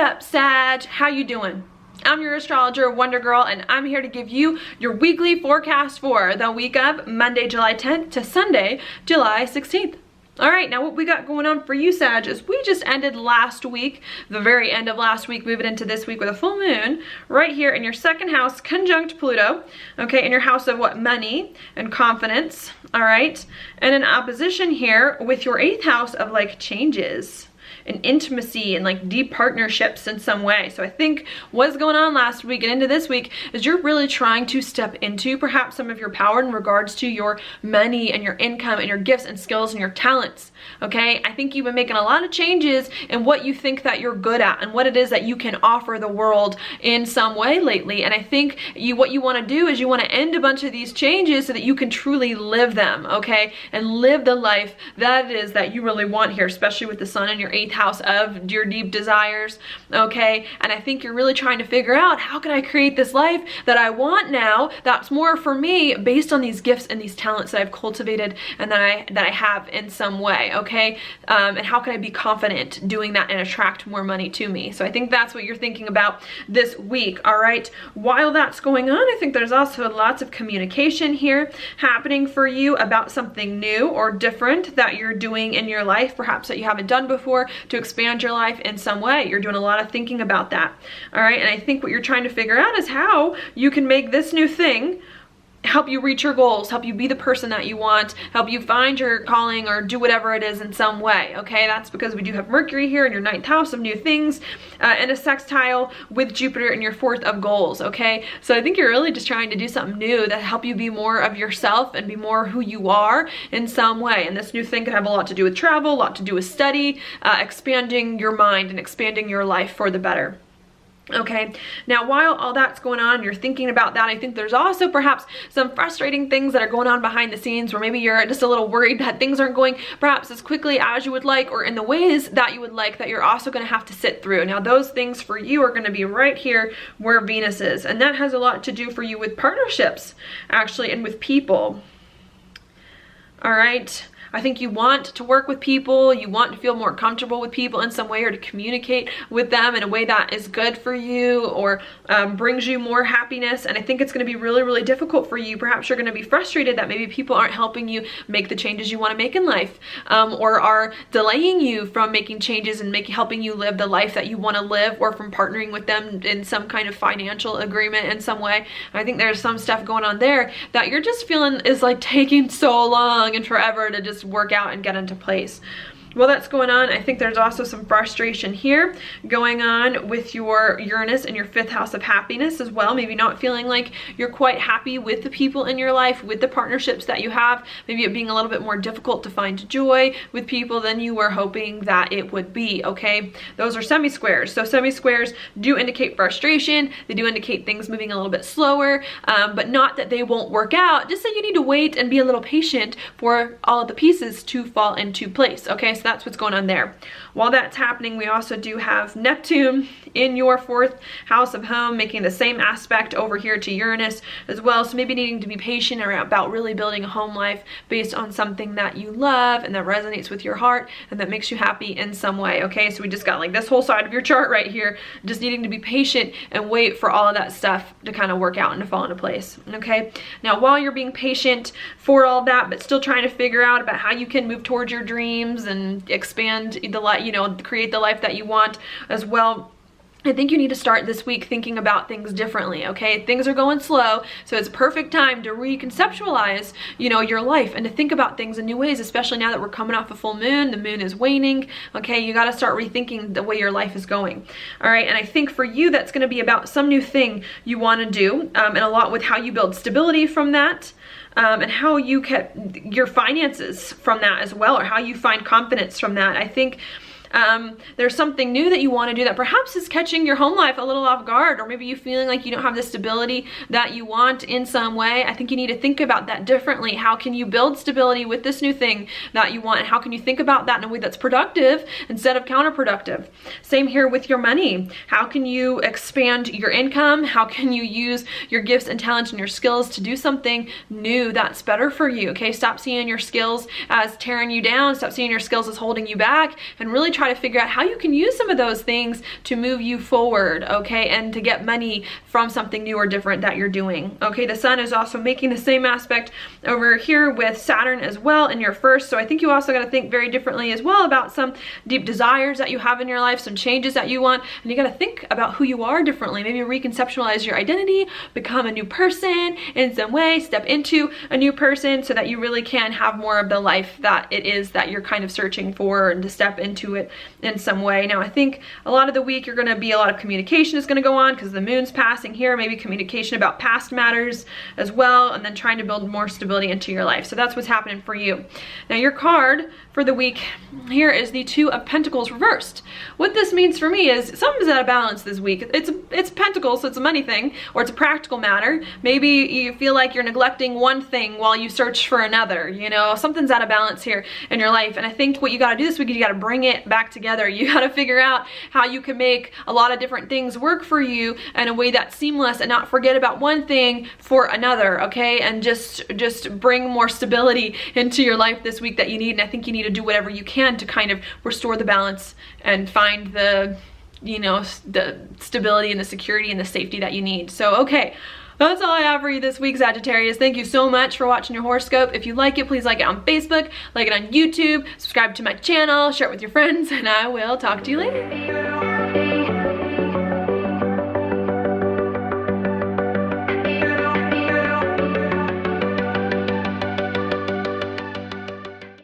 up, Sag? How you doing? I'm your astrologer, Wonder Girl, and I'm here to give you your weekly forecast for the week of Monday, July 10th to Sunday, July 16th. All right, now what we got going on for you, Sag, is we just ended last week, the very end of last week, moving into this week with a full moon right here in your second house, conjunct Pluto, okay, in your house of what? Money and confidence, all right? And in opposition here with your 8th house of like changes and intimacy and like deep partnerships in some way. So I think what's going on last week and into this week is you're really trying to step into perhaps some of your power in regards to your money and your income and your gifts and skills and your talents. Okay, I think you've been making a lot of changes in what you think that you're good at and what it is that you can offer the world in some way lately. And I think what you want to do is you want to end a bunch of these changes so that you can truly live them, okay, and live the life that it is that you really want here, especially with the sun in your 8th house of your deep desires, okay? And I think you're really trying to figure out, how can I create this life that I want now that's more for me based on these gifts and these talents that I've cultivated and that I have in some way, okay? And how can I be confident doing that and attract more money to me? So I think that's what you're thinking about this week, all right? While that's going on, I think there's also lots of communication here happening for you about something new or different that you're doing in your life, perhaps that you haven't done before, to expand your life in some way. You're doing a lot of thinking about that, all right? And I think what you're trying to figure out is how you can make this new thing help you reach your goals, help you be the person that you want, help you find your calling or do whatever it is in some way, okay? That's because we do have Mercury here in your 9th house of new things and a sextile with Jupiter in your 4th of goals, okay? So I think you're really just trying to do something new that help you be more of yourself and be more who you are in some way. And this new thing could have a lot to do with travel, a lot to do with study, expanding your mind and expanding your life for the better. Okay, now while all that's going on, you're thinking about that, I think there's also perhaps some frustrating things that are going on behind the scenes where maybe you're just a little worried that things aren't going perhaps as quickly as you would like or in the ways that you would like, that you're also going to have to sit through. Now those things for you are going to be right here where Venus is, and that has a lot to do for you with partnerships actually and with people. All right. I think you want to work with people, you want to feel more comfortable with people in some way, or to communicate with them in a way that is good for you or brings you more happiness. And I think it's going to be really, really difficult for you. Perhaps you're going to be frustrated that maybe people aren't helping you make the changes you want to make in life, or are delaying you from making changes and helping you live the life that you want to live, or from partnering with them in some kind of financial agreement in some way. I think there's some stuff going on there that you're just feeling is like taking so long and forever to just work out and get into place. Well, that's going on. I think there's also some frustration here going on with your Uranus in your 5th house of happiness as well. Maybe not feeling like you're quite happy with the people in your life, with the partnerships that you have. Maybe it being a little bit more difficult to find joy with people than you were hoping that it would be, okay? Those are semi-squares. So semi-squares do indicate frustration. They do indicate things moving a little bit slower, but not that they won't work out. Just that you need to wait and be a little patient for all of the pieces to fall into place, okay? So that's what's going on there. While that's happening, we also do have Neptune in your 4th house of home, making the same aspect over here to Uranus as well. So maybe needing to be patient about really building a home life based on something that you love and that resonates with your heart and that makes you happy in some way, okay? So we just got like this whole side of your chart right here, just needing to be patient and wait for all of that stuff to kind of work out and to fall into place, okay? Now, while you're being patient for all that, but still trying to figure out about how you can move towards your dreams and expand the life, you know, create the life that you want as well, I think you need to start this week thinking about things differently, okay? Things are going slow, so it's a perfect time to reconceptualize, you know, your life and to think about things in new ways, especially now that we're coming off a full moon, the moon is waning, okay? You got to start rethinking the way your life is going, all right? And I think for you, that's going to be about some new thing you want to do, and a lot with how you build stability from that, and how you kept your finances from that as well, or how you find confidence from that. I think there's something new that you want to do that perhaps is catching your home life a little off guard, or maybe you feeling like you don't have the stability that you want in some way. I think you need to think about that differently. How can you build stability with this new thing that you want? And how can you think about that in a way that's productive instead of counterproductive? Same here with your money. How can you expand your income? How can you use your gifts and talents and your skills to do something new that's better for you? Okay, stop seeing your skills as tearing you down. Stop seeing your skills as holding you back, and really try try to figure out how you can use some of those things to move you forward, okay, and to get money from something new or different that you're doing, okay. The sun is also making the same aspect over here with Saturn as well in your first, so I think you also got to think very differently as well about some deep desires that you have in your life, some changes that you want, and you got to think about who you are differently. Maybe reconceptualize your identity, become a new person in some way, step into a new person so that you really can have more of the life that it is that you're kind of searching for, and to step into it in some way. Now, I think a lot of the week you're going to be, a lot of communication is going to go on because the moon's passing here, maybe communication about past matters as well, and then trying to build more stability into your life. So that's what's happening for you. Now, your card for the week here is the Two of Pentacles reversed. What this means for me is something's out of balance this week. It's Pentacles, so it's a money thing, or it's a practical matter. Maybe you feel like you're neglecting one thing while you search for another, you know, something's out of balance here in your life. And I think what you got to do this week is you got to bring it back together. You got to figure out how you can make a lot of different things work for you in a way that's seamless, and not forget about one thing for another, okay? And just bring more stability into your life this week that you need. And I think you need to do whatever you can to kind of restore the balance and find the, you know, the stability and the security and the safety that you need. So, okay. That's all I have for you this week, Sagittarius. Thank you so much for watching your horoscope. If you like it, please like it on Facebook, like it on YouTube, subscribe to my channel, share it with your friends, and I will talk to you later.